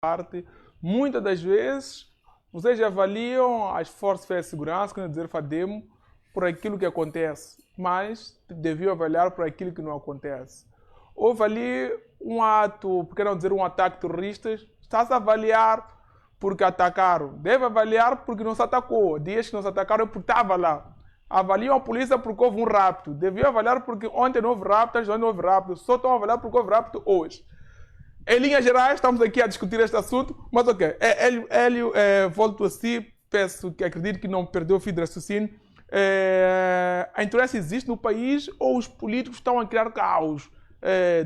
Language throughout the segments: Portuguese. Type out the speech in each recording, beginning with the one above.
parte. Muitas das vezes, vocês avaliam as forças de segurança, quer dizer, FADEMO, por aquilo que acontece, mas deviam avaliar por aquilo que não acontece. Houve ali um ato, por que não dizer um ataque terrorista, está-se a avaliar porque atacaram. Deve avaliar porque não se atacou. Dias que não se atacaram é porque estava lá. Avaliam a polícia porque houve um rapto. Deviam avaliar porque ontem não houve rapto, hoje não houve rapto. Só estão a avaliar porque houve rapto hoje. Em linhas gerais, estamos aqui a discutir este assunto, mas ok. Hélio, volto a si, peço que acredito que não perdeu o fio de raciocínio. A intolerância existe no país ou os políticos estão a criar caos,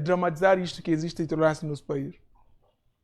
dramatizar isto que existe a intolerância no nosso país?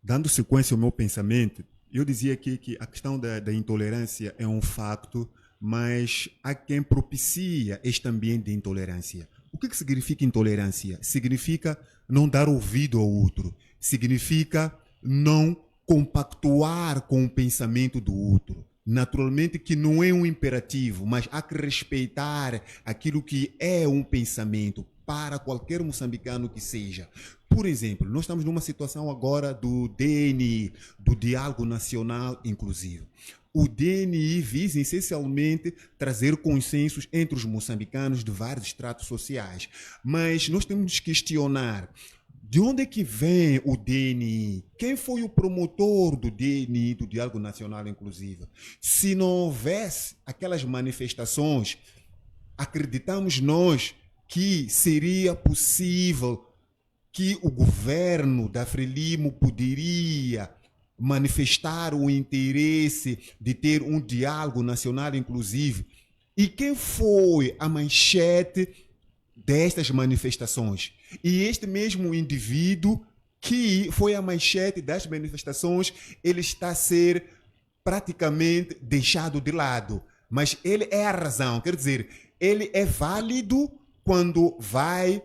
Dando sequência ao meu pensamento, eu dizia aqui que a questão da intolerância é um facto, mas há quem propicia este ambiente de intolerância. O que significa intolerância? Significa não dar ouvido ao outro. Significa não compactuar com o pensamento do outro. Naturalmente que não é um imperativo, mas há que respeitar aquilo que é um pensamento para qualquer moçambicano que seja. Por exemplo, nós estamos numa situação agora do DNI, do Diálogo Nacional Inclusivo. O DNI visa essencialmente trazer consensos entre os moçambicanos de vários estratos sociais. Mas nós temos de questionar de onde é que vem o DNI? Quem foi o promotor do DNI, do Diálogo Nacional Inclusivo? Se não houvesse aquelas manifestações, acreditamos nós que seria possível que o governo da Frelimo poderia manifestar o interesse de ter um diálogo nacional inclusivo. E quem foi a manchete destas manifestações? E este mesmo indivíduo que foi a manchete das manifestações, ele está a ser praticamente deixado de lado. Mas ele é a razão, quer dizer, ele é válido quando vai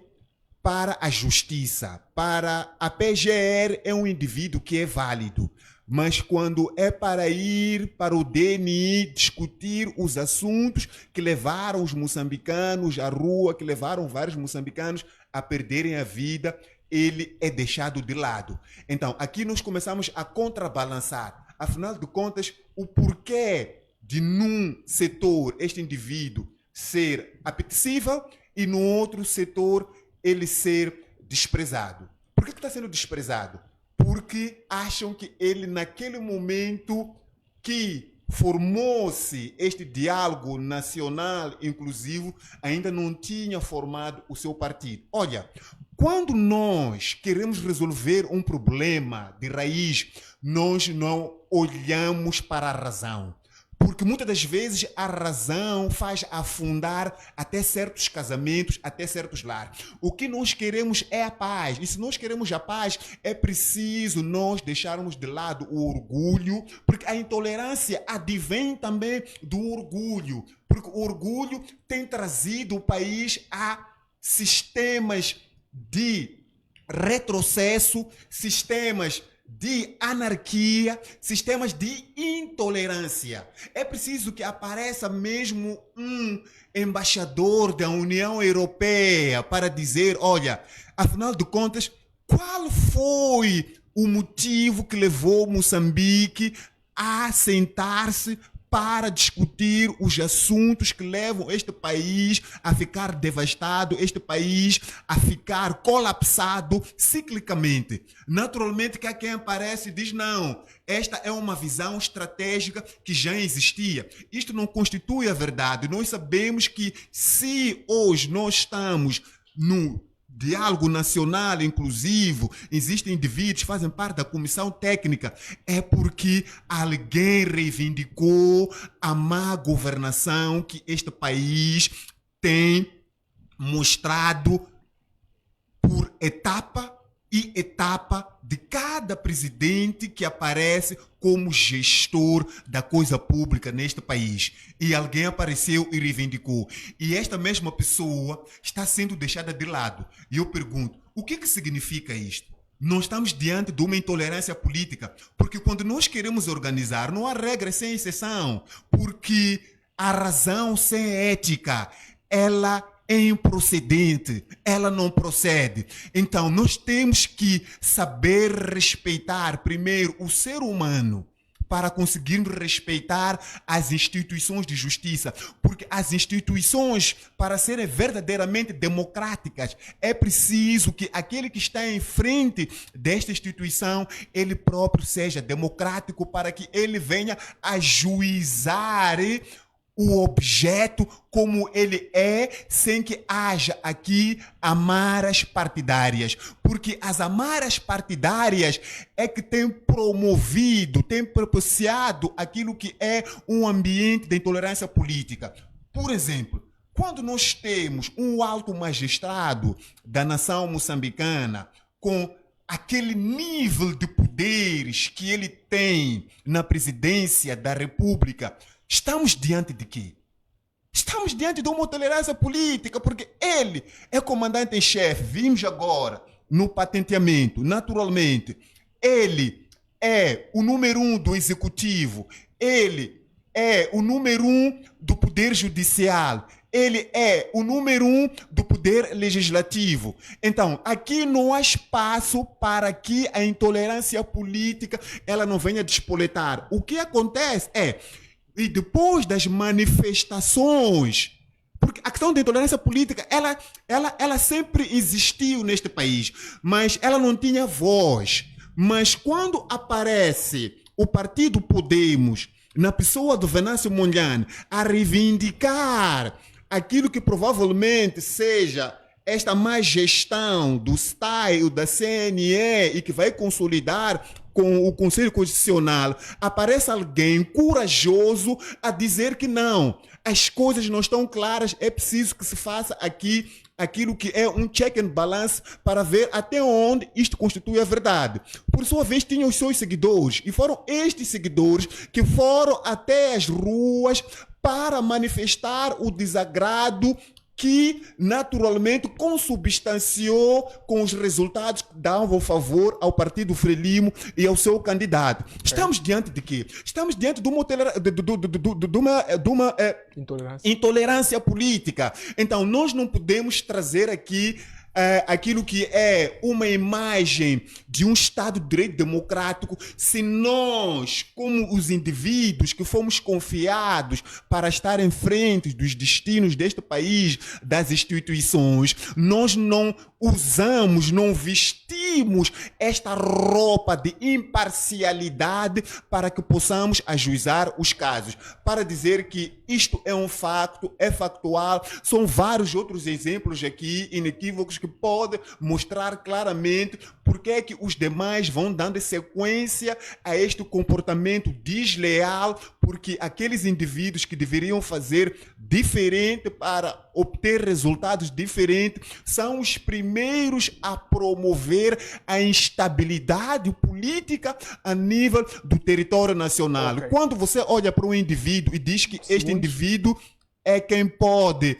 para a justiça. Para a PGR é um indivíduo que é válido. Mas quando é para ir para o DNI discutir os assuntos que levaram os moçambicanos à rua, que levaram vários moçambicanos a perderem a vida, ele é deixado de lado. Então, aqui nós começamos a contrabalançar. Afinal de contas, o porquê de num setor este indivíduo ser apetecível e no outro setor ele ser desprezado. Por que está sendo desprezado? Porque acham que ele, naquele momento que formou-se este diálogo nacional inclusivo, ainda não tinha formado o seu partido. Olha, quando nós queremos resolver um problema de raiz, nós não olhamos para a razão. Porque muitas das vezes a razão faz afundar até certos casamentos, até certos lares. O que nós queremos é a paz. E se nós queremos a paz, é preciso nós deixarmos de lado o orgulho, porque a intolerância advém também do orgulho. Porque o orgulho tem trazido o país a sistemas de retrocesso, sistemas de anarquia, sistemas de intolerância. É preciso que apareça mesmo um embaixador da União Europeia para dizer, olha, afinal de contas, qual foi o motivo que levou Moçambique a sentar-se para discutir os assuntos que levam este país a ficar devastado, este país a ficar colapsado ciclicamente. Naturalmente que há quem aparece e diz, não, esta é uma visão estratégica que já existia. Isto não constitui a verdade. Nós sabemos que se hoje nós estamos no diálogo nacional inclusivo, existem indivíduos que fazem parte da comissão técnica, é porque alguém reivindicou a má governação que este país tem mostrado por etapa e etapa de cada presidente que aparece como gestor da coisa pública neste país. E alguém apareceu e reivindicou. E esta mesma pessoa está sendo deixada de lado. E eu pergunto, o que significa isto? Nós estamos diante de uma intolerância política, porque quando nós queremos organizar, não há regra sem exceção, porque a razão sem ética, ela é improcedente, ela não procede. Então, nós temos que saber respeitar primeiro o ser humano para conseguirmos respeitar as instituições de justiça. Porque as instituições, para serem verdadeiramente democráticas, é preciso que aquele que está em frente desta instituição, ele próprio seja democrático para que ele venha ajuizar o objeto como ele é, sem que haja aqui amaras partidárias. Porque as amaras partidárias é que têm promovido, têm propiciado aquilo que é um ambiente de intolerância política. Por exemplo, quando nós temos um alto magistrado da nação moçambicana com aquele nível de poderes que ele tem na presidência da República, estamos diante de quê? Estamos diante de uma intolerância política, porque ele é comandante em chefe. Vimos agora no patenteamento, naturalmente. Ele é o número 1 do executivo. Ele é o número 1 do poder judicial. Ele é o número 1 do poder legislativo. Então, aqui não há espaço para que a intolerância política ela não venha despoletar. O que acontece é, e depois das manifestações, porque a questão da intolerância política, ela sempre existiu neste país, mas ela não tinha voz. Mas quando aparece o partido Podemos, na pessoa do Venâncio Mondlane, a reivindicar aquilo que provavelmente seja esta má gestão do STAI, da CNE, e que vai consolidar com o Conselho Constitucional, aparece alguém corajoso a dizer que não, as coisas não estão claras, é preciso que se faça aqui aquilo que é um check and balance para ver até onde isto constitui a verdade. Por sua vez, tinham os seus seguidores, e foram estes seguidores que foram até as ruas para manifestar o desagrado que naturalmente consubstanciou com os resultados que davam favor ao partido Frelimo e ao seu candidato. Estamos diante de quê? Estamos diante de uma intolerância política. Então, nós não podemos trazer aqui aquilo que é uma imagem de um Estado de Direito democrático, se nós, como os indivíduos que fomos confiados para estar em frente dos destinos deste país, das instituições, nós não usamos, não vestimos esta roupa de imparcialidade para que possamos ajuizar os casos, para dizer que isto é um facto, é factual. São vários outros exemplos aqui inequívocos que podem mostrar claramente porque é que os demais vão dando sequência a este comportamento desleal, porque aqueles indivíduos que deveriam fazer diferente para obter resultados diferentes são os primeiros a promover a instabilidade política a nível do território nacional. Okay. Quando você olha para um indivíduo e diz que este indivíduo é quem pode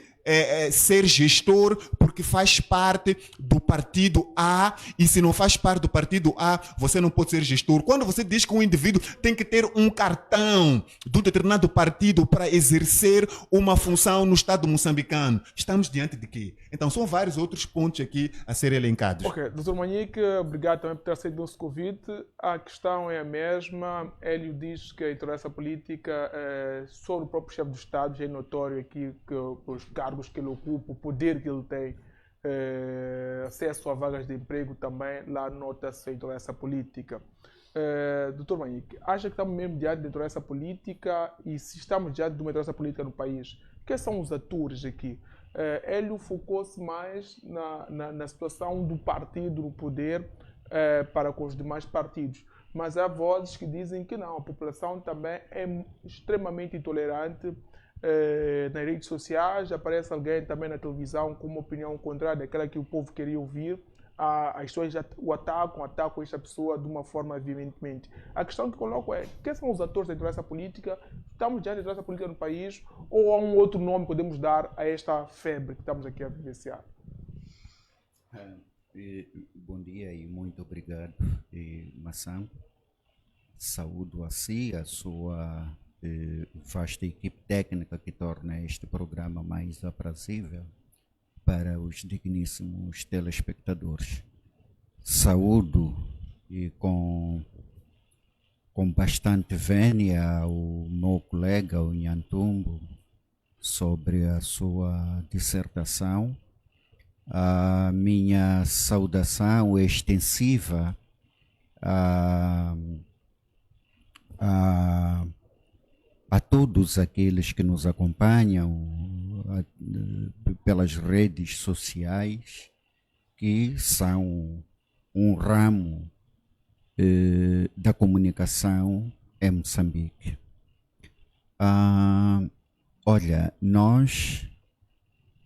ser gestor porque faz parte do partido A, e se não faz parte do partido A, você não pode ser gestor. Quando você diz que um indivíduo tem que ter um cartão de um determinado partido para exercer uma função no Estado moçambicano, estamos diante de quê? Então são vários outros pontos aqui a serem elencados. Ok, Dr. Manique, obrigado também por ter aceito o nosso convite. A questão é a mesma. Hélio diz que a intolerância política sobre o próprio chefe do Estado já é notório aqui que os cargos que ele ocupa, o poder que ele tem, acesso a vagas de emprego também, lá nota-se a intolerância política. Dr. Manique, acha que estamos mesmo diante de intolerância política, e se estamos diante de uma intolerância política no país, quem são os atores aqui? Hélio focou-se mais na situação do partido no poder para com os demais partidos, mas há vozes que dizem que não, a população também é extremamente intolerante. Nas redes sociais aparece alguém também na televisão com uma opinião contrária daquela que o povo queria ouvir. As pessoas já o atacam esta pessoa de uma forma veementemente. A questão que coloco é: quem são os atores da intolerância política? Estamos diante da intolerância política no país, ou há um outro nome que podemos dar a esta febre que estamos aqui a vivenciar? Bom dia e muito obrigado, Maçã. Saúdo a si, a sua vasta equipe técnica que torna este programa mais aprazível. para os digníssimos telespectadores. Saúdo e com bastante vênia o meu colega, o Nhantumbo, sobre a sua dissertação. A minha saudação é extensiva a todos aqueles que nos acompanham pelas redes sociais, que são um ramo da comunicação em Moçambique. Olha, nós,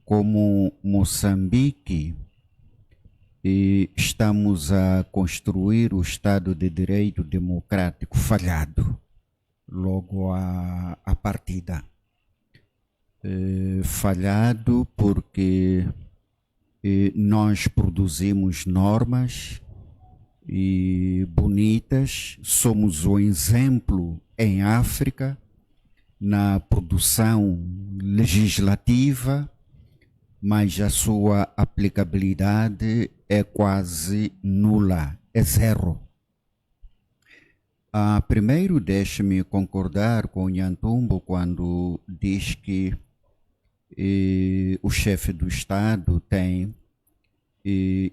como Moçambique, estamos a construir o Estado de Direito democrático falhado logo à partida. Falhado porque nós produzimos normas bonitas, somos o exemplo em África na produção legislativa, mas a sua aplicabilidade é quase nula, é zero. Primeiro, deixe-me concordar com o Nhantumbo quando diz que o chefe do Estado tem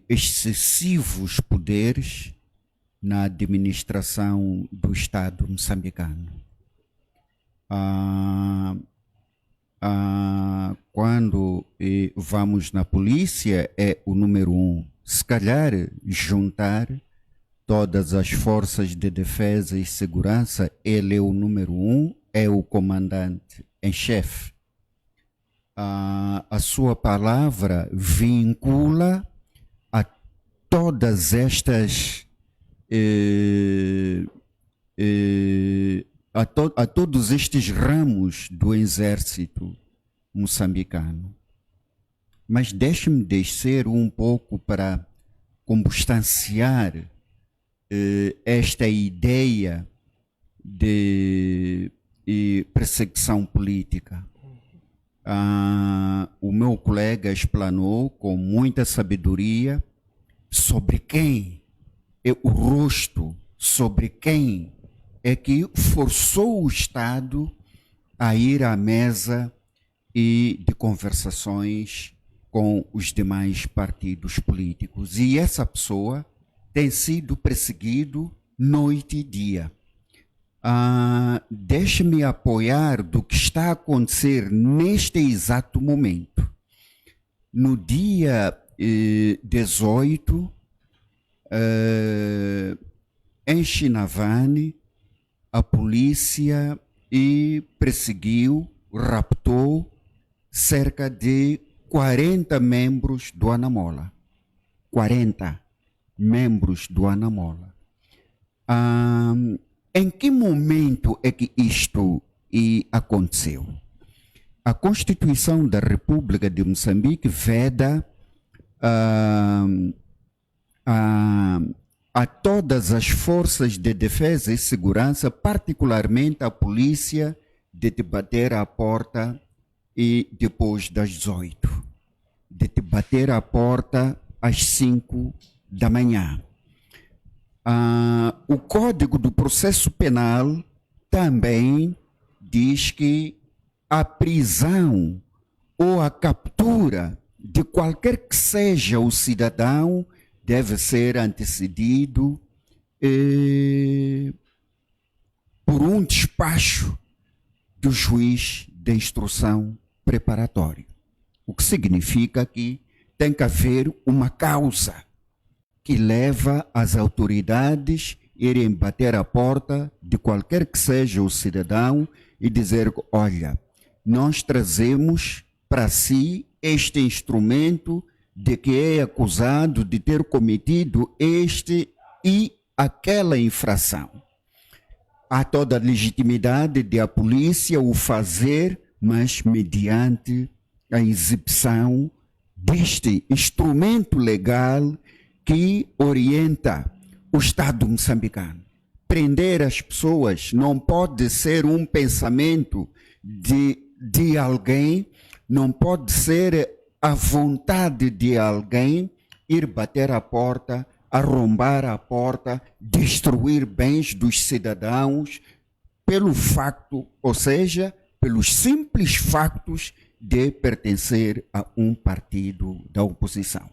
excessivos poderes na administração do Estado moçambicano. Quando vamos na polícia, é o número 1. Se calhar, juntar todas as forças de defesa e segurança, ele é o número 1, é o comandante em chefe. A sua palavra vincula a todas estas a todos estes ramos do exército moçambicano. Mas deixe-me descer um pouco para combustanciar esta ideia de perseguição política. O meu colega explanou com muita sabedoria sobre quem é o rosto, sobre quem é que forçou o Estado a ir à mesa de conversações com os demais partidos políticos. E essa pessoa tem sido perseguido noite e dia. Deixe-me apoiar do que está a acontecer neste exato momento. No dia 18, em Chinavane, a polícia perseguiu, raptou cerca de 40 membros do Anamola. 40 membros do Anamola. Em que momento é que isto aconteceu? A Constituição da República de Moçambique veda a todas as forças de defesa e segurança, particularmente a polícia, de te bater à porta e depois das 18, de te bater à porta às 5 da manhã. O Código do Processo Penal também diz que a prisão ou a captura de qualquer que seja o cidadão deve ser antecedido por um despacho do juiz de instrução preparatório. O que significa que tem que haver uma causa que leva as autoridades a irem bater a porta de qualquer que seja o cidadão e dizer: olha, nós trazemos para si este instrumento de que é acusado de ter cometido este e aquela infração. Há toda a legitimidade de a polícia o fazer, mas mediante a exibição deste instrumento legal que orienta o Estado moçambicano. Prender as pessoas não pode ser um pensamento de alguém, não pode ser a vontade de alguém ir bater a porta, arrombar a porta, destruir bens dos cidadãos, pelo facto, ou seja, pelos simples factos de pertencer a um partido da oposição.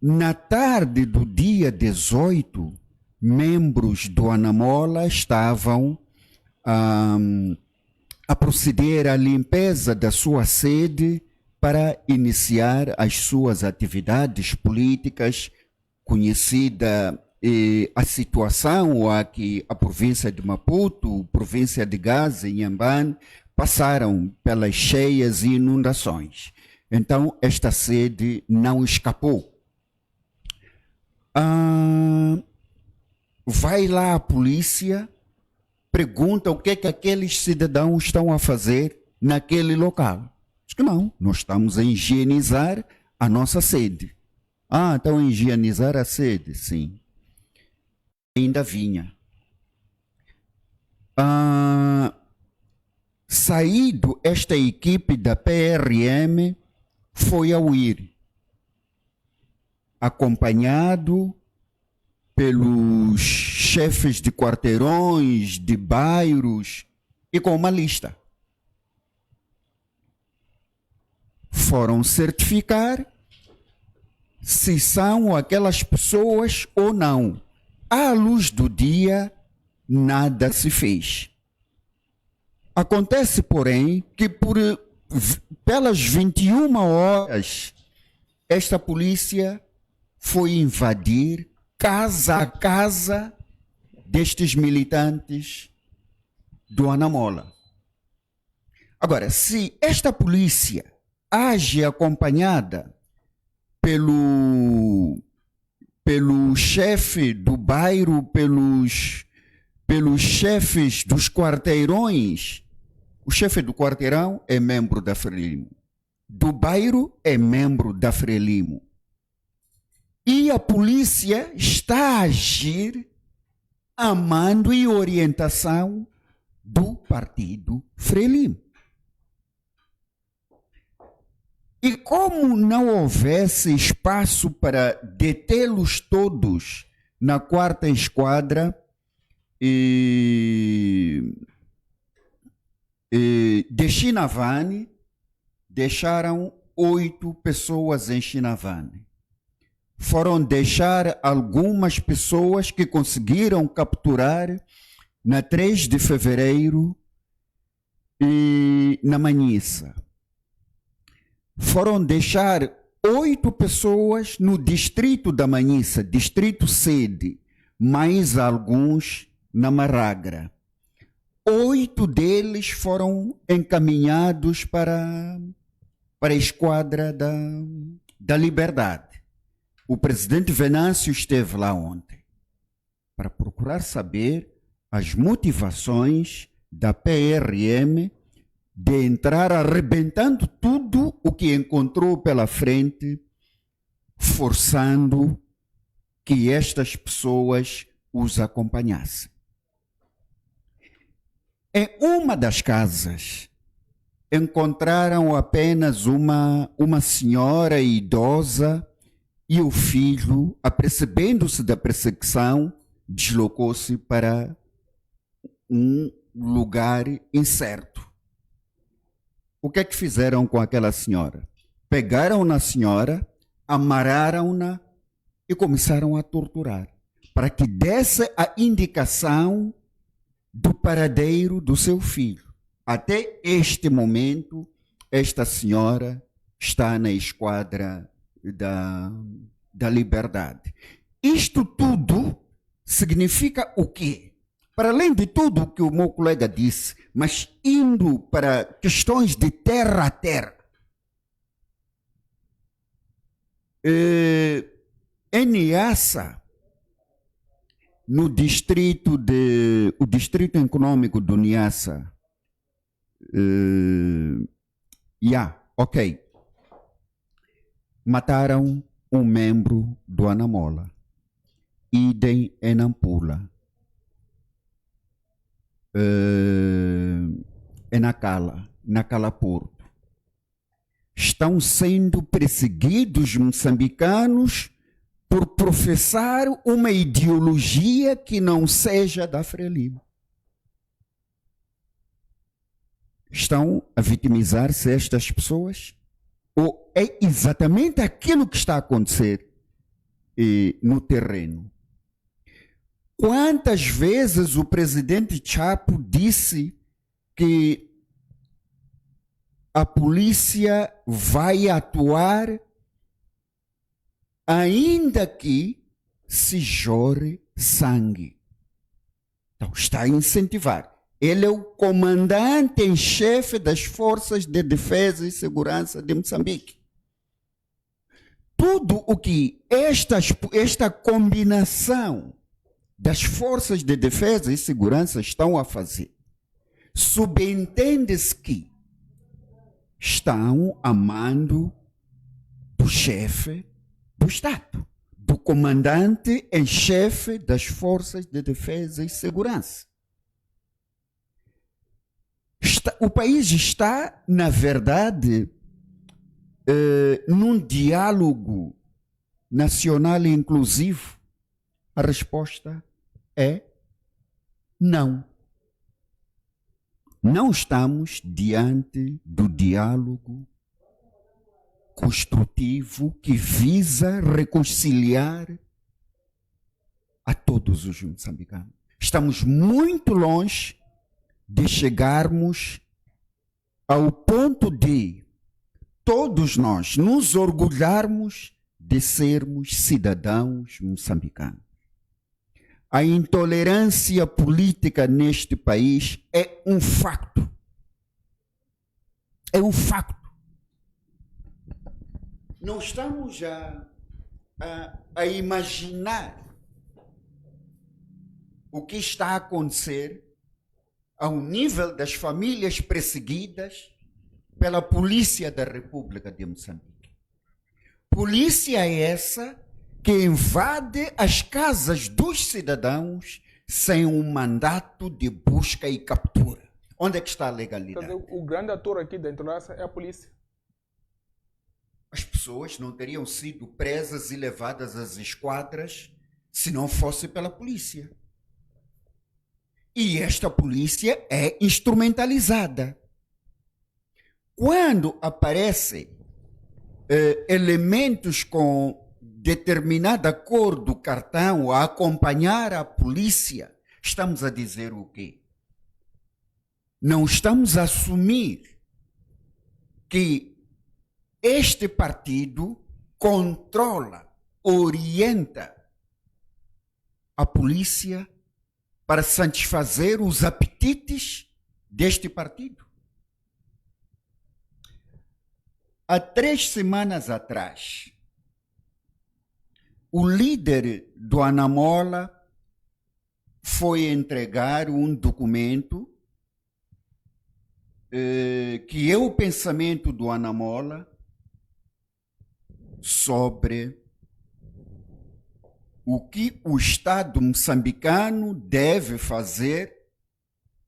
Na tarde do dia 18, membros do Anamola estavam a proceder à limpeza da sua sede para iniciar as suas atividades políticas, conhecida a situação a que a província de Maputo, província de Gaza e Inhambane passaram pelas cheias e inundações. Então, esta sede não escapou. Vai lá a polícia, pergunta o que é que aqueles cidadãos estão a fazer naquele local. Diz que não, nós estamos a higienizar a nossa sede. Estão a higienizar a sede, sim. Ainda vinha. Saído, esta equipe da PRM foi ao IR, acompanhado pelos chefes de quarteirões, de bairros e com uma lista. Foram certificar se são aquelas pessoas ou não. À luz do dia, nada se fez. Acontece, porém, que pelas 21 horas, esta polícia foi invadir casa a casa destes militantes do Anamola. Agora, se esta polícia age acompanhada pelo chefe do bairro, pelos chefes dos quarteirões, o chefe do quarteirão é membro da Frelimo, do bairro é membro da Frelimo. E a polícia está a agir a mando e orientação do partido Frelimo. E como não houvesse espaço para detê-los todos na 4ª esquadra de Chinavane, deixaram 8 pessoas em Chinavane. Foram deixar algumas pessoas que conseguiram capturar na 3 de fevereiro e na Manhissa. Foram deixar 8 pessoas no distrito da Manhissa, distrito sede, mais alguns na Maragra. 8 deles foram encaminhados para a esquadra da Liberdade. O presidente Venâncio esteve lá ontem para procurar saber as motivações da PRM de entrar arrebentando tudo o que encontrou pela frente, forçando que estas pessoas os acompanhassem. Em uma das casas, encontraram apenas uma senhora idosa e o filho, apercebendo-se da perseguição, deslocou-se para um lugar incerto. O que é que fizeram com aquela senhora? Pegaram na senhora, amarraram-na e começaram a torturar, para que desse a indicação do paradeiro do seu filho. Até este momento, esta senhora está na esquadra da Liberdade. Isto tudo significa o quê? Para além de tudo o que o meu colega disse, mas indo para questões de terra a terra, em Niassa, no distrito o distrito econômico do Niassa, mataram um membro do Anamola, idem em Nampula, em Nacala Porto. estão sendo perseguidos moçambicanos por professar uma ideologia que não seja da Frelimo. Estão a vitimizar-se estas pessoas? Ou é exatamente aquilo que está a acontecer no terreno? Quantas vezes o presidente Chapo disse que a polícia vai atuar ainda que se jorre sangue? Então, está a incentivar. Ele é o comandante em chefe das Forças de Defesa e Segurança de Moçambique. Tudo o que esta combinação das Forças de Defesa e Segurança estão a fazer, subentende-se que estão a mando do chefe do Estado, do comandante em chefe das Forças de Defesa e Segurança. O país está, na verdade, num diálogo nacional inclusivo. A resposta é não. Não estamos diante do diálogo construtivo que visa reconciliar a todos os moçambicanos. Estamos muito longe de chegarmos ao ponto de todos nós nos orgulharmos de sermos cidadãos moçambicanos. A intolerância política neste país é um facto. É um facto. Não estamos a imaginar o que está a acontecer ao nível das famílias perseguidas pela Polícia da República de Moçambique. Polícia essa que invade as casas dos cidadãos sem um mandato de busca e captura. Onde é que está a legalidade? O grande ator aqui da intolerância é a polícia. As pessoas não teriam sido presas e levadas às esquadras se não fosse pela polícia. E esta polícia é instrumentalizada. Quando aparecem elementos com determinada cor do cartão a acompanhar a polícia, estamos a dizer o quê? Não estamos a assumir que este partido controla, orienta a polícia para satisfazer os apetites deste partido. Há 3 semanas atrás, o líder do Anamola foi entregar um documento que é o pensamento do Anamola sobre o que o Estado moçambicano deve fazer,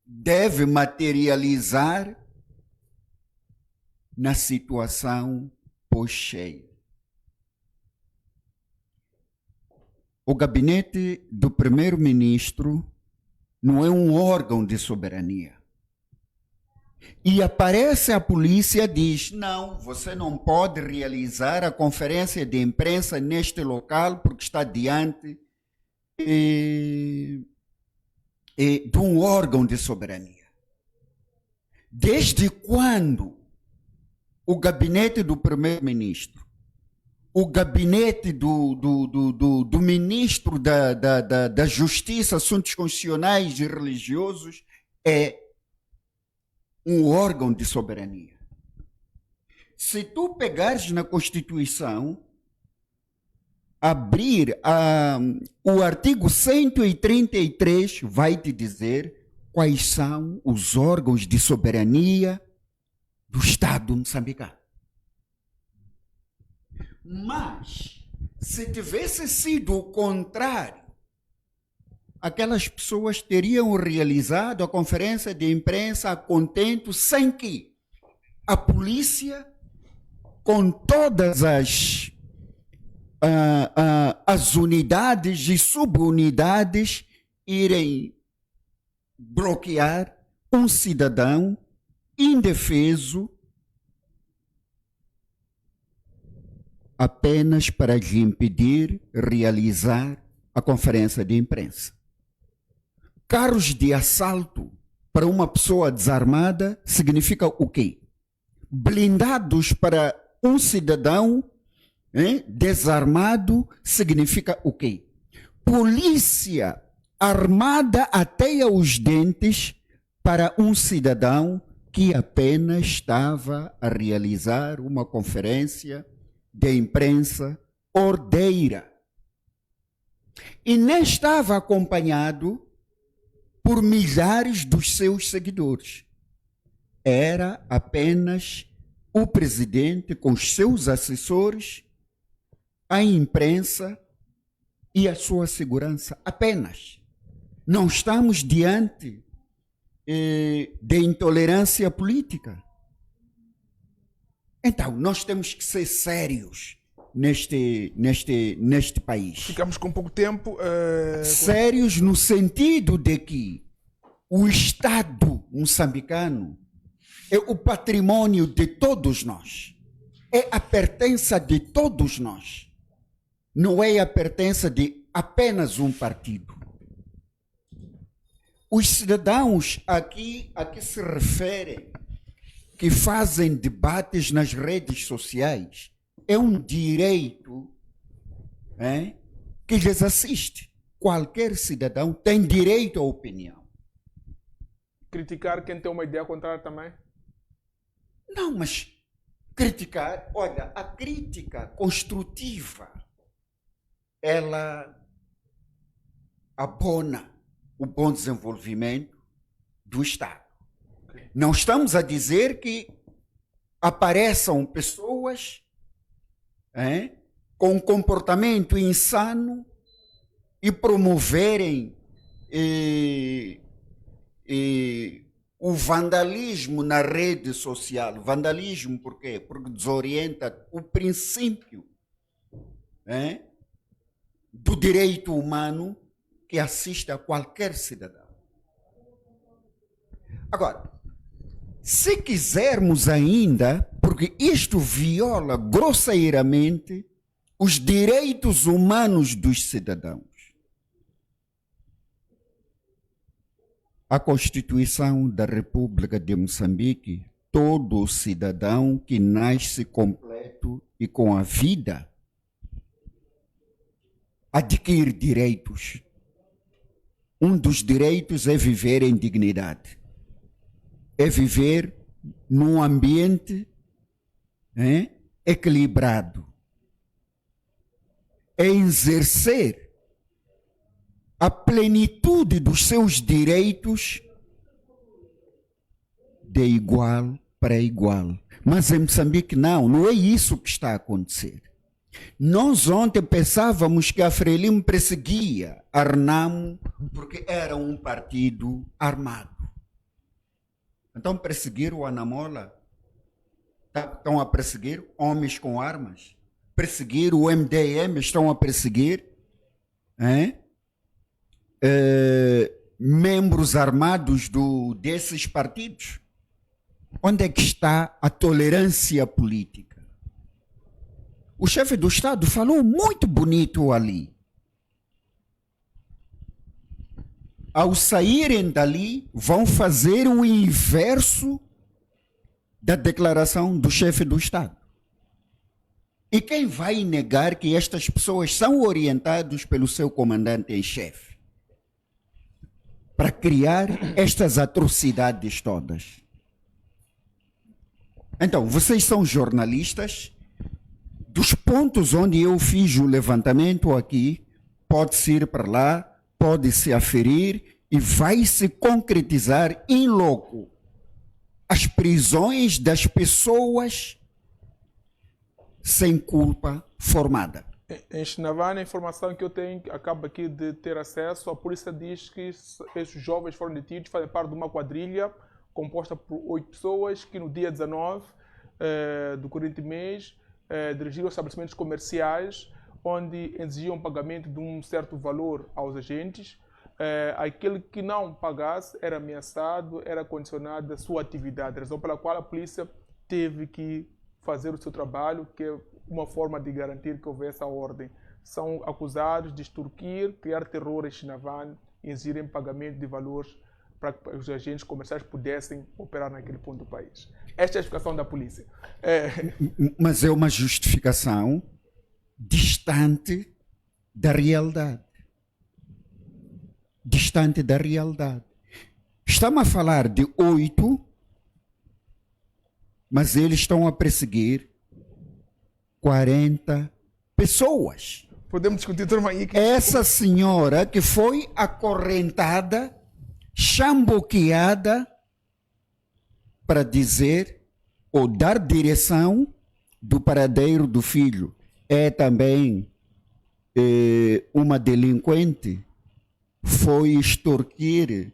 deve materializar na situação pós-cheia. O gabinete do primeiro-ministro não é um órgão de soberania. E aparece a polícia e diz, não, você não pode realizar a conferência de imprensa neste local porque está diante de um órgão de soberania. Desde quando o gabinete do primeiro-ministro, o gabinete do ministro da Justiça, Assuntos Constitucionais e Religiosos é um órgão de soberania? Se tu pegares na Constituição, abrir o artigo 133 vai te dizer quais são os órgãos de soberania do Estado moçambicano. Mas, se tivesse sido o contrário, aquelas pessoas teriam realizado a conferência de imprensa a contento, sem que a polícia com todas as unidades e subunidades irem bloquear um cidadão indefeso apenas para lhe impedir realizar a conferência de imprensa. Carros de assalto para uma pessoa desarmada significa o quê? Blindados para um cidadão desarmado significa o quê? Polícia armada até aos dentes para um cidadão que apenas estava a realizar uma conferência de imprensa ordeira. E nem estava acompanhado por milhares dos seus seguidores. Era apenas o presidente com os seus assessores, a imprensa e a sua segurança. Apenas. Não estamos diante de intolerância política. Então, nós temos que ser sérios neste país. Ficamos com pouco tempo. Sérios no sentido de que o Estado moçambicano é o patrimônio de todos nós. É a pertença de todos nós. Não é a pertença de apenas um partido. Os cidadãos aqui a que se referem, que fazem debates nas redes sociais, é um direito que lhes assiste. Qualquer cidadão tem direito à opinião. Criticar quem tem uma ideia contrária também? Não, mas criticar, olha, a crítica construtiva, ela abona o bom desenvolvimento do Estado. Não estamos a dizer que apareçam pessoas com um comportamento insano e promoverem o vandalismo na rede social. Vandalismo por quê? Porque desorienta o princípio do direito humano que assiste a qualquer cidadão. Agora, se quisermos ainda, porque isto viola grosseiramente os direitos humanos dos cidadãos. A Constituição da República de Moçambique, todo cidadão que nasce completo e com a vida adquire direitos. Um dos direitos é viver em dignidade. É viver num ambiente equilibrado. É exercer a plenitude dos seus direitos de igual para igual. Mas em Moçambique não é isso que está a acontecer. Nós ontem pensávamos que a Frelimo perseguia a Renamo porque era um partido armado. Então perseguiram a Namola? Estão a perseguir homens com armas? Perseguir o MDM? Estão a perseguir membros armados desses partidos? Onde é que está a tolerância política? O chefe do Estado falou muito bonito ali. Ao saírem dali, vão fazer o inverso da declaração do chefe do Estado. E quem vai negar que estas pessoas são orientadas pelo seu comandante em chefe para criar estas atrocidades todas? Então, vocês são jornalistas. Dos pontos onde eu fiz o levantamento aqui, pode-se ir para lá, pode-se aferir e vai se concretizar em loco as prisões das pessoas sem culpa formada. Em Chinavana, a informação que eu tenho, acabo aqui de ter acesso, a polícia diz que esses jovens foram detidos, fazem parte de uma quadrilha composta por 8 pessoas que no dia 19 do corrente mês dirigiram aos estabelecimentos comerciais, onde exigiam pagamento de um certo valor aos agentes. Aquele que não pagasse era ameaçado, era condicionado da sua atividade, razão pela qual a polícia teve que fazer o seu trabalho, que é uma forma de garantir que houvesse a ordem. São acusados de extorquir, criar terror em Chinavane e exigirem pagamento de valores para que os agentes comerciais pudessem operar naquele ponto do país. Esta é a explicação da polícia. Mas é uma justificação distante da realidade. Distante da realidade. Estamos a falar de 8, mas eles estão a perseguir 40 pessoas. Podemos discutir, turma, aí. Essa senhora que foi acorrentada, chamboqueada, para dizer ou dar direção do paradeiro do filho, é também uma delinquente, foi extorquir,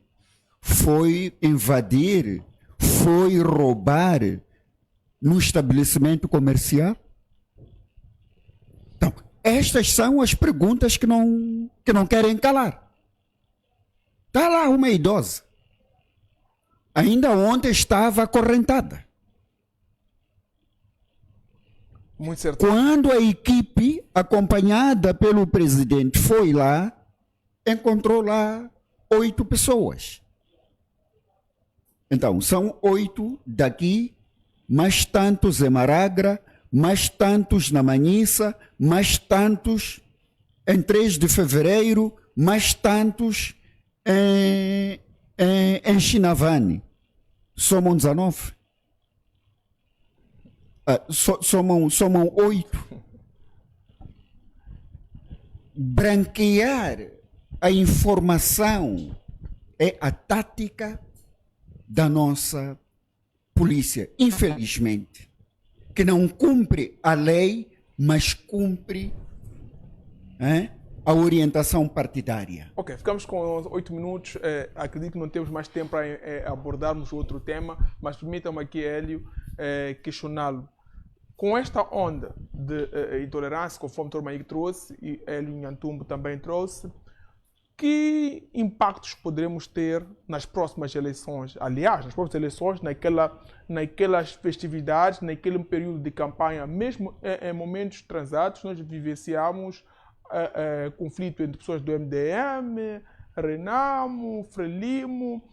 foi invadir, foi roubar no estabelecimento comercial? Então, estas são as perguntas que não querem calar. Está lá uma idosa. Ainda ontem estava acorrentada. Muito certo. Quando a equipe, acompanhada pelo presidente, foi lá, encontrou lá 8 pessoas. Então, são 8 daqui, mais tantos em Maragra, mais tantos na Manhissa, mais tantos em 3 de fevereiro, mais tantos em Chinavane. Somam 19. Somam 8. Branquear a informação é a tática da nossa polícia, infelizmente, que não cumpre a lei, mas cumpre a orientação partidária. Ok, ficamos com 8 minutos. Acredito que não temos mais tempo para abordarmos outro tema, mas permitam-me aqui, Hélio, questioná-lo. Com esta onda de intolerância, conforme o Dr. Maíque trouxe, e Hélio Nhantumbo também trouxe, que impactos poderemos ter nas próximas eleições? Aliás, nas próximas eleições, naquelas festividades, naquele período de campanha, mesmo em momentos transatos, nós vivenciamos conflito entre pessoas do MDM, Renamo, Frelimo,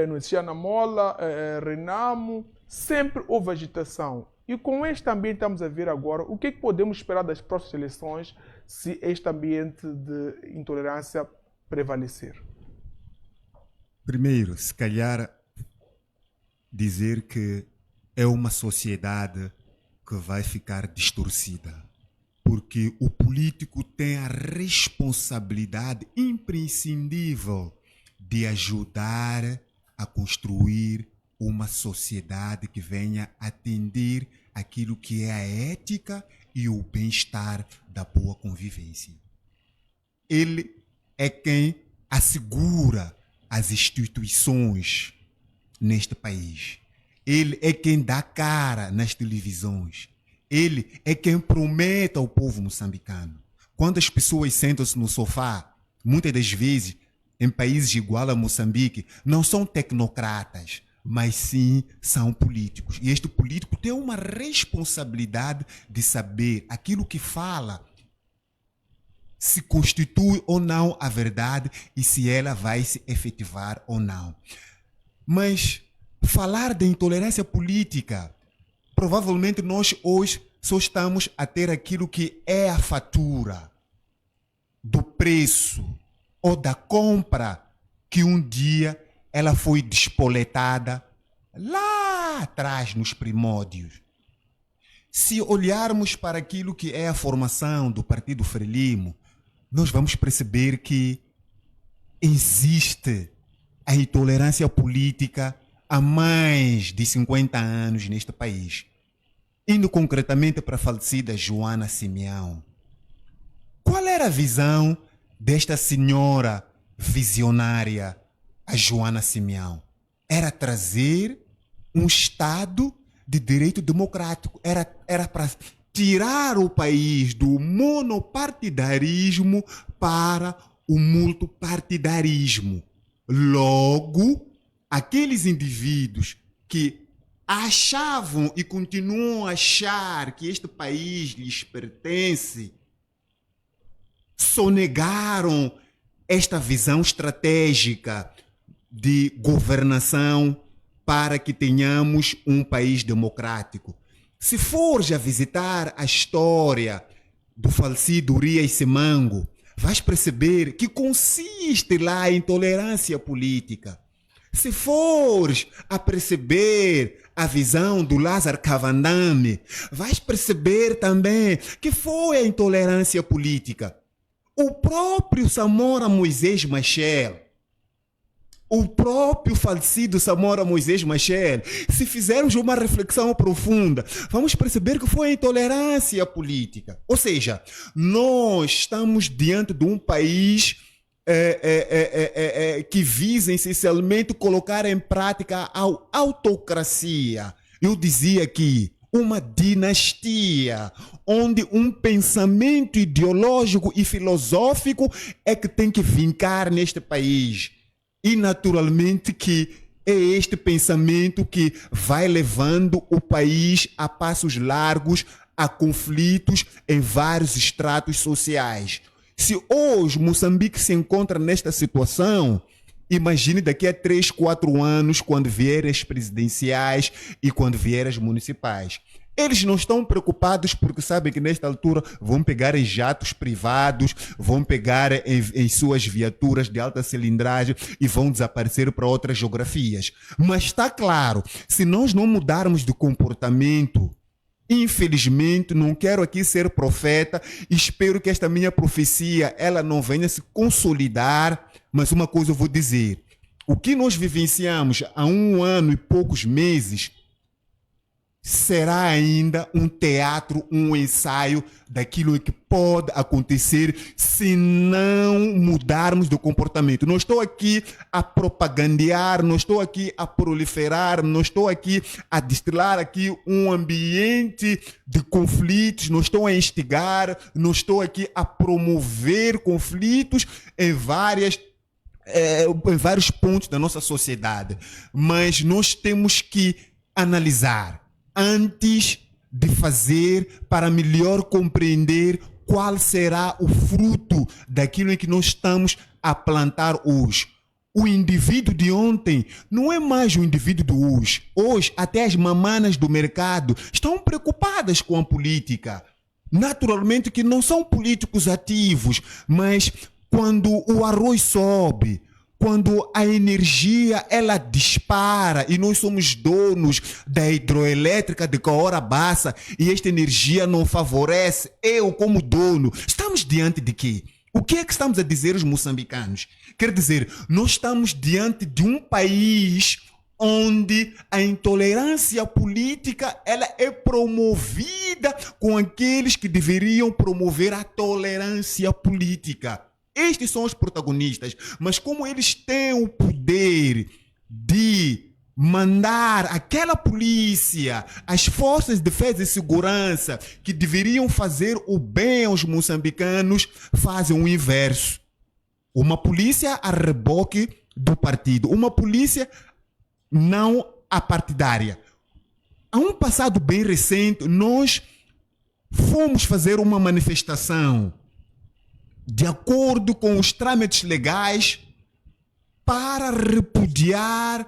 não existia na Mola, Renamo, sempre houve agitação. E com este ambiente estamos a ver agora, o que é que podemos esperar das próximas eleições se este ambiente de intolerância prevalecer? Primeiro, se calhar dizer que é uma sociedade que vai ficar distorcida, porque o político tem a responsabilidade imprescindível de ajudar a construir uma sociedade que venha atender aquilo que é a ética e o bem-estar da boa convivência. Ele é quem assegura as instituições neste país. Ele é quem dá cara nas televisões. Ele é quem promete ao povo moçambicano. Quando as pessoas sentam-se no sofá, muitas das vezes, em países igual a Moçambique, não são tecnocratas, mas sim são políticos. E este político tem uma responsabilidade de saber aquilo que fala se constitui ou não a verdade e se ela vai se efetivar ou não. Mas falar de intolerância política, provavelmente nós hoje só estamos a ter aquilo que é a fatura do preço ou da compra que um dia ela foi despoletada lá atrás nos primórdios. Se olharmos para aquilo que é a formação do Partido Frelimo, nós vamos perceber que existe a intolerância política há mais de 50 anos neste país. Indo concretamente para a falecida Joana Simeão. Qual era a visão desta senhora visionária, a Joana Simeão? Era trazer um Estado de direito democrático, era para tirar o país do monopartidarismo para o multipartidarismo. Logo, aqueles indivíduos que achavam e continuam a achar que este país lhes pertence, sonegaram esta visão estratégica de governação para que tenhamos um país democrático. Se fores a visitar a história do falecido Urias Simango, vais perceber que consiste lá a intolerância política. Se fores a perceber a visão do Lázaro Cavandame, vais perceber também que foi a intolerância política. O próprio Samora Moisés Machel, o próprio falecido Samora Moisés Machel, se fizermos uma reflexão profunda, vamos perceber que foi a intolerância política. Ou seja, nós estamos diante de um país que visa essencialmente colocar em prática a autocracia. Eu dizia aqui, uma dinastia, onde um pensamento ideológico e filosófico é que tem que vincar neste país. E naturalmente que é este pensamento que vai levando o país a passos largos, a conflitos em vários estratos sociais. Se hoje Moçambique se encontra nesta situação, imagine daqui a 3, 4 anos, quando vierem as presidenciais e quando vierem as municipais. Eles não estão preocupados porque sabem que nesta altura vão pegar em jatos privados, vão pegar em suas viaturas de alta cilindragem e vão desaparecer para outras geografias. Mas está claro, se nós não mudarmos de comportamento, infelizmente, não quero aqui ser profeta, espero que esta minha profecia ela não venha se consolidar, mas uma coisa eu vou dizer, o que nós vivenciamos há 1 ano e poucos meses será ainda um teatro, um ensaio daquilo que pode acontecer se não mudarmos de comportamento. Não estou aqui a propagandear, não estou aqui a proliferar, não estou aqui a destilar aqui um ambiente de conflitos, não estou a instigar, não estou aqui a promover conflitos em vários pontos da nossa sociedade. Mas nós temos que analisar antes de fazer, para melhor compreender qual será o fruto daquilo em que nós estamos a plantar hoje. O indivíduo de ontem não é mais o indivíduo de hoje. Hoje, até as mamanas do mercado estão preocupadas com a política. Naturalmente que não são políticos ativos, mas quando o arroz sobe, quando a energia ela dispara e nós somos donos da hidroelétrica de Cahora Bassa e esta energia não favorece, eu como dono, estamos diante de quê? O que é que estamos a dizer os moçambicanos? Quer dizer, nós estamos diante de um país onde a intolerância política ela é promovida com aqueles que deveriam promover a tolerância política. Estes são os protagonistas, mas como eles têm o poder de mandar aquela polícia, as forças de defesa e segurança que deveriam fazer o bem aos moçambicanos, fazem o inverso. Uma polícia a reboque do partido, uma polícia não apartidária. Há um passado bem recente, nós fomos fazer uma manifestação de acordo com os trâmites legais para repudiar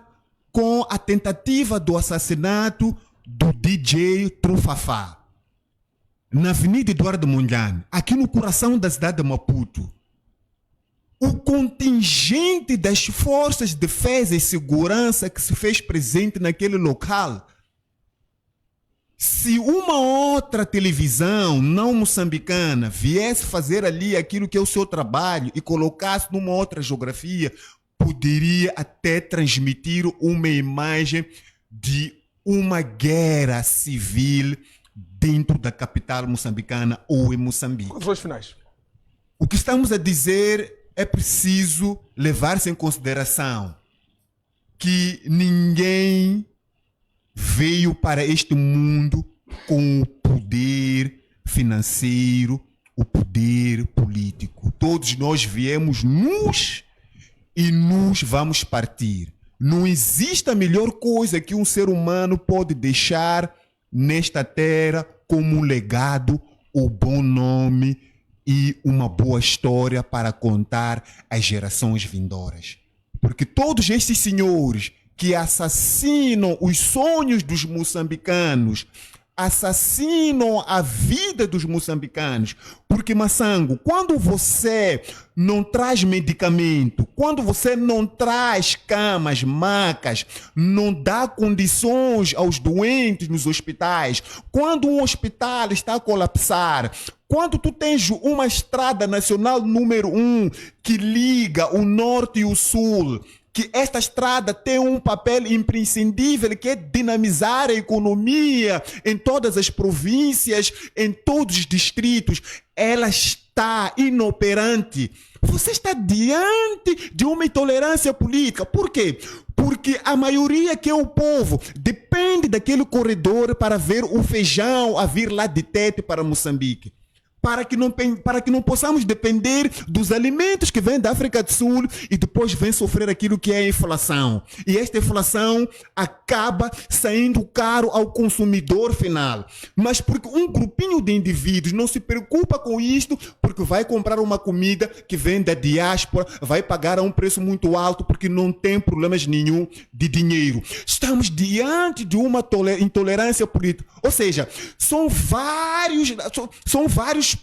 com a tentativa do assassinato do DJ Trufafá na Avenida Eduardo Mondlane, aqui no coração da cidade de Maputo. O contingente das forças de defesa e segurança que se fez presente naquele local, se uma outra televisão não moçambicana viesse fazer ali aquilo que é o seu trabalho e colocasse numa outra geografia, poderia até transmitir uma imagem de uma guerra civil dentro da capital moçambicana ou em Moçambique. Considerações finais. O que estamos a dizer é preciso levar-se em consideração que ninguém veio para este mundo com o poder financeiro, o poder político. Todos nós viemos nus e nus vamos partir. Não existe a melhor coisa que um ser humano pode deixar nesta terra como um legado, o bom nome e uma boa história para contar às gerações vindouras. Porque todos estes senhores que assassinam os sonhos dos moçambicanos, assassinam a vida dos moçambicanos. Porque, Massango, quando você não traz medicamento, quando você não traz camas, macas, não dá condições aos doentes nos hospitais, quando um hospital está a colapsar, quando tu tens uma estrada nacional número 1 que liga o norte e o sul, que esta estrada tem um papel imprescindível, que é dinamizar a economia em todas as províncias, em todos os distritos, ela está inoperante. Você está diante de uma intolerância política. Por quê? Porque a maioria que é o povo depende daquele corredor para ver o feijão a vir lá de Tete para Moçambique. Para que não possamos depender dos alimentos que vêm da África do Sul e depois vem sofrer aquilo que é a inflação. E esta inflação acaba saindo caro ao consumidor final. Mas porque um grupinho de indivíduos não se preocupa com isto, porque vai comprar uma comida que vem da diáspora, vai pagar a um preço muito alto porque não tem problemas nenhum de dinheiro. Estamos diante de uma intolerância política. Ou seja, são vários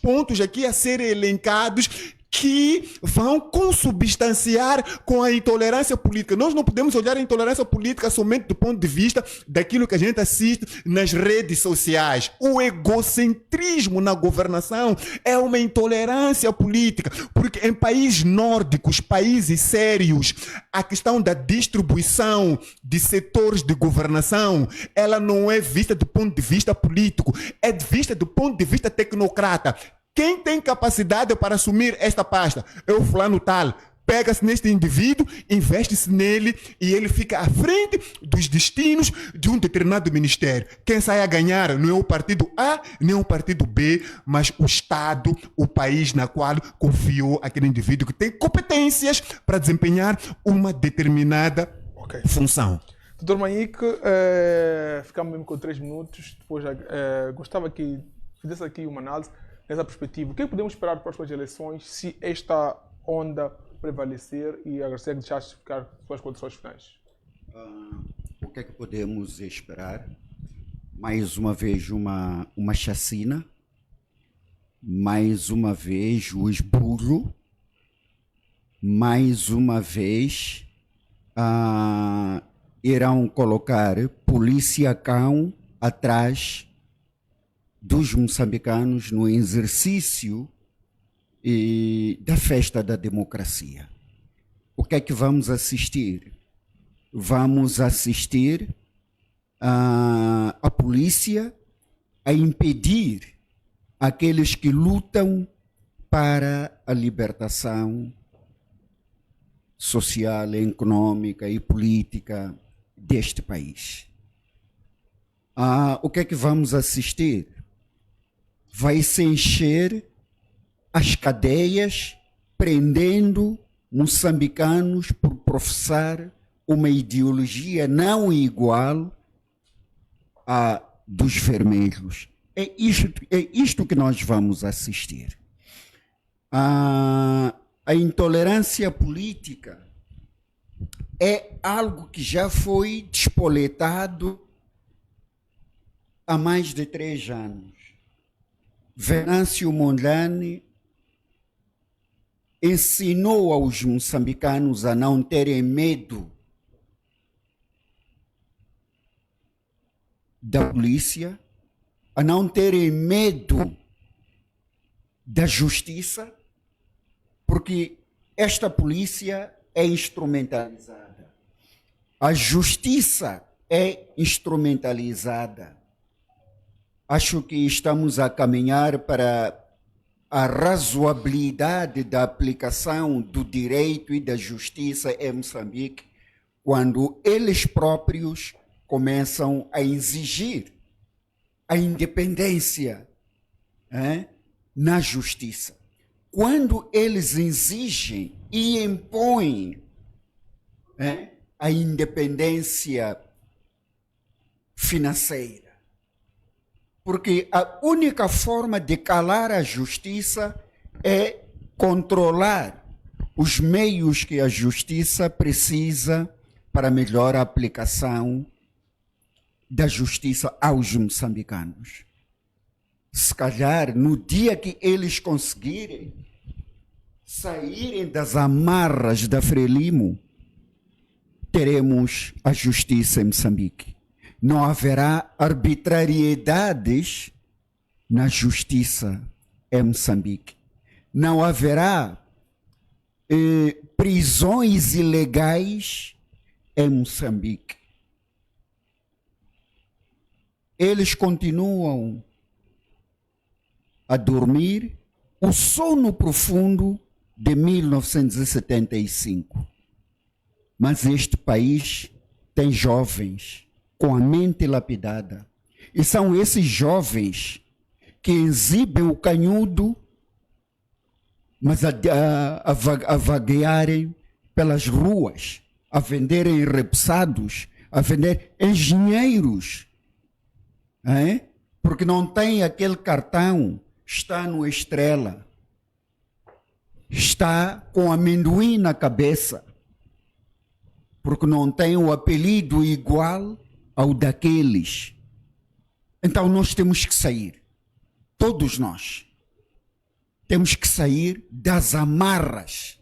pontos aqui a serem elencados que vão consubstanciar com a intolerância política. Nós não podemos olhar a intolerância política somente do ponto de vista daquilo que a gente assiste nas redes sociais. O egocentrismo na governação é uma intolerância política, porque em países nórdicos, países sérios, a questão da distribuição de setores de governação, ela não é vista do ponto de vista político, é vista do ponto de vista tecnocrata. Quem tem capacidade para assumir esta pasta? É o fulano tal. Pega-se neste indivíduo, investe-se nele e ele fica à frente dos destinos de um determinado ministério. Quem sai a ganhar não é o partido A, nem o partido B, mas o Estado, o país na qual confiou aquele indivíduo que tem competências para desempenhar uma determinada função. Doutor Manhique, ficamos mesmo com 3 minutos. Depois gostava que fizesse aqui uma análise nessa perspectiva. O que podemos esperar para as próximas eleições se esta onda prevalecer e agradecer que deixaste ficar suas condições finais? O que é que podemos esperar? Mais uma vez uma chacina, mais uma vez juiz burro, mais uma vez irão colocar polícia cão atrás dos moçambicanos no exercício da festa da democracia. O que é que vamos assistir? Vamos assistir a polícia a impedir aqueles que lutam para a libertação social, econômica e política deste país. O que é que vamos assistir? Vai se encher as cadeias prendendo moçambicanos por professar uma ideologia não igual à dos vermelhos. É isto que nós vamos assistir. A intolerância política é algo que já foi despoletado há mais de 3 anos. Venâncio Mondlane ensinou aos moçambicanos a não terem medo da polícia, a não terem medo da justiça, porque esta polícia é instrumentalizada. A justiça é instrumentalizada. Acho que estamos a caminhar para a razoabilidade da aplicação do direito e da justiça em Moçambique, quando eles próprios começam a exigir a independência na justiça. Quando eles exigem e impõem a independência financeira, porque a única forma de calar a justiça é controlar os meios que a justiça precisa para melhor aplicação da justiça aos moçambicanos. Se calhar, no dia que eles conseguirem saírem das amarras da Frelimo, teremos a justiça em Moçambique. Não haverá arbitrariedades na justiça em Moçambique. Não haverá prisões ilegais em Moçambique. Eles continuam a dormir o sono profundo de 1975. Mas este país tem jovens com a mente lapidada. E são esses jovens que exibem o canhudo, mas a vaguearem pelas ruas, a venderem repousados, a vender engenheiros, porque não tem aquele cartão, está no Estrela, está com amendoim na cabeça, porque não tem o apelido igual ao daqueles. Então nós temos que sair, todos nós, temos que sair das amarras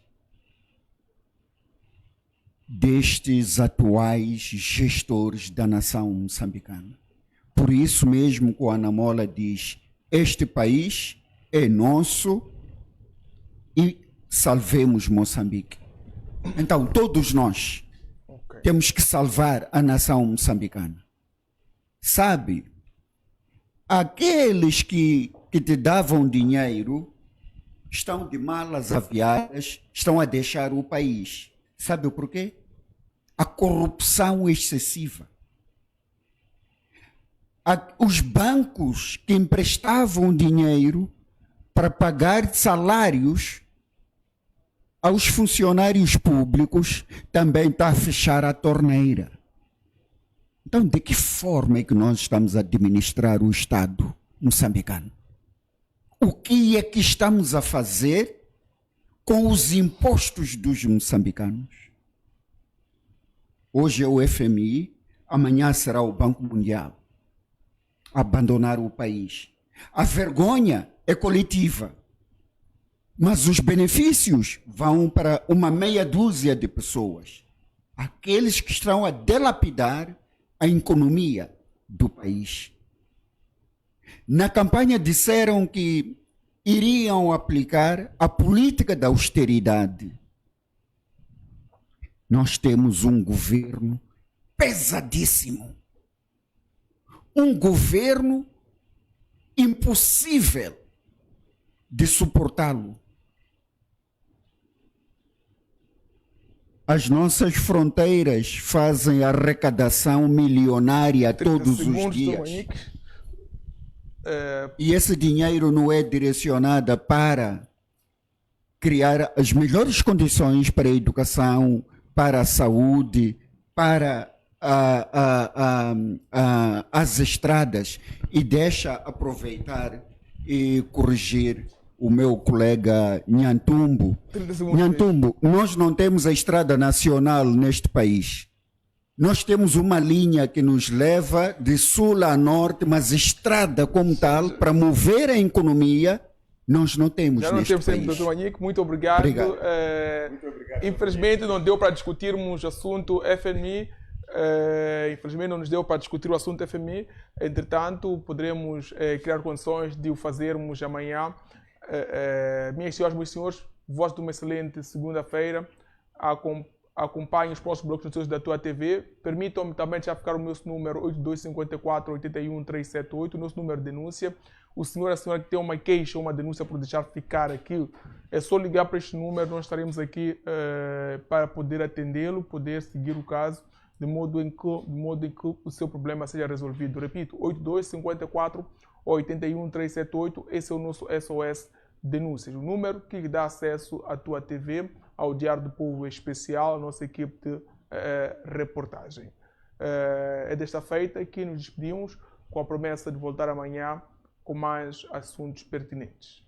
destes atuais gestores da nação moçambicana. Por isso mesmo que o Ana Mola diz, este país é nosso e salvemos Moçambique. Então todos nós temos que salvar a nação moçambicana. Sabe, aqueles que te davam dinheiro estão de malas aviadas, estão a deixar o país. Sabe o porquê? A corrupção excessiva. Os bancos que emprestavam dinheiro para pagar salários aos funcionários públicos também está a fechar a torneira. Então, de que forma é que nós estamos a administrar o Estado moçambicano? O que é que estamos a fazer com os impostos dos moçambicanos? Hoje é o FMI, amanhã será o Banco Mundial. Abandonar o país. A vergonha é coletiva, mas os benefícios vão para uma meia dúzia de pessoas. Aqueles que estão a dilapidar a economia do país. Na campanha disseram que iriam aplicar a política da austeridade. Nós temos um governo pesadíssimo. Um governo impossível de suportá-lo. As nossas fronteiras fazem arrecadação milionária todos os dias. E esse dinheiro não é direcionado para criar as melhores condições para a educação, para a saúde, para as estradas. E deixa aproveitar e corrigir o meu colega Nhantumbo. Nhantumbo, nós não temos a estrada nacional neste país. Nós temos uma linha que nos leva de sul a norte, mas estrada como tal, para mover a economia, nós não temos neste país. Já não temos, Dr. Manique, muito obrigado. Muito obrigado. Infelizmente não deu para discutirmos o assunto FMI. Infelizmente não nos deu para discutir o assunto FMI. Entretanto, poderemos criar condições de o fazermos amanhã. Minhas senhoras, meus senhores, votos de uma excelente segunda-feira. Acompanhem os próximos blocos de notícias da tua TV. Permitam-me também já ficar o meu número 8254-81378, o nosso número de denúncia. O senhor, a senhora que tem uma queixa ou uma denúncia por deixar ficar aqui, é só ligar para este número, nós estaremos aqui para poder atendê-lo, poder seguir o caso de modo em que o seu problema seja resolvido. Repito, 8254 81 378, esse é o nosso SOS Denúncias, o número que dá acesso à tua TV, ao Diário do Povo Especial, à nossa equipe de reportagem. É desta feita que nos despedimos com a promessa de voltar amanhã com mais assuntos pertinentes.